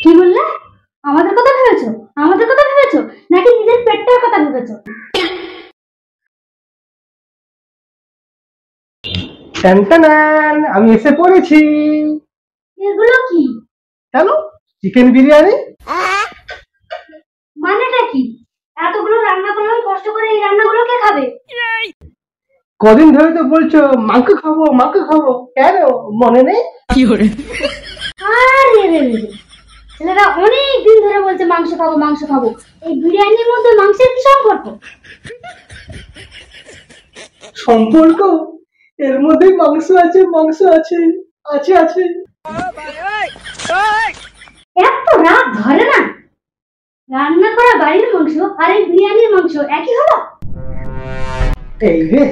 কি বললে? আমাদের কথা ভেবেছো? আমাদের কথা ভেবেছো নাকি নিজের পেটটার কথা ভেবেছো? ট্যান, আমি এসে পড়েছি। এগুলো কি? কেন? চিকেন বিরিয়ানি। মানেটা কি? এতগুলো রান্না করলাম কষ্ট করে, এই রান্নাগুলো কে খাবে? কদিন ধরে তো বলছো মাংস খাবো মাংস খাবো, কেন মনে নেই? আরে রে রে, ছেলেরা অনেক দিন ধরে বলছে মাংস খাবো মাংস খাবো। এই বিরিয়ানির মধ্যে মাংসের কি সম্পর্ক? সম্পর্ক? এর মধ্যেই মাংস আছে, মাংস আছে, আছে আছে। এত রাত ধরে না? রান্না করা বাড়ির মাংস আর এই বিরিয়ানির মাংস একই হলো? এই রে,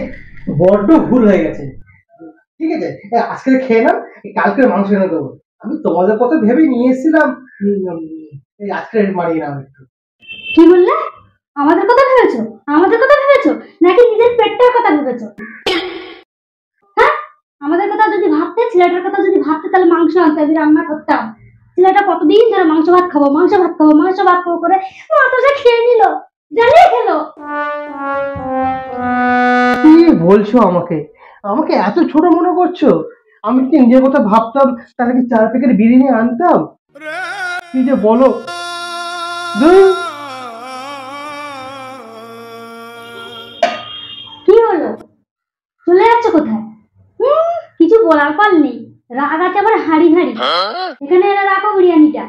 বড্ড ভুল হয়ে গেছে। ঠিক আছে, আজকে খেয়ে নাও, কালকে মাংস এনে দেবো। আমি তোমাদের কথা ভেবে নিয়ে এসেছিলাম। এই আজকে মারিয়ে নাও একটু। কি বললে? আমাদের কথা ভেবেছো? আমাদের কথা ভেবেছো নাকি নিজের পেটটার কথা ভেবেছো? হ্যাঁ, আমাদের কথা যদি ভাবতে, ছেলেটার কথা যদি ভাবতে, তাহলে মাংস আনতে, আমি রান্না করতাম। ছেলেটা কতদিন ধরে মাংস ভাত খাবো মাংস ভাত খাবো মাংস ভাত খাবো করে মাথাটা খেয়ে নিল, জ্বালিয়ে খেলো। কি বলছো আমাকে? আমাকে এত ছোট মনে করছো? আমি কি নিজের কথা ভাবতাম তাহলে কি 4 প্যাকেট বিরিয়ানি আনতাম? কি যে বলো। ধুর। কি হলো? চলে যাচ্ছ কোথায়? কিছু বলার পর নেই, রাগ আছে আবার হাঁড়ি হাঁড়ি। এখানে এনে রাখো বিরিয়ানিটা,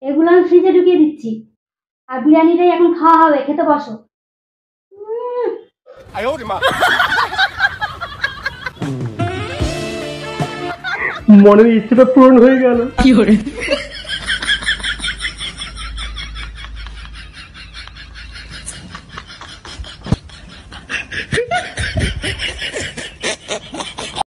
এগুলো আমি ফ্রিজে ঢুকিয়ে দিচ্ছি। আর বিরিয়ানিটাই এখন খাওয়া হবে, খেতে বসো। মনের ইচ্ছেটা পূরণ হয়ে গেল।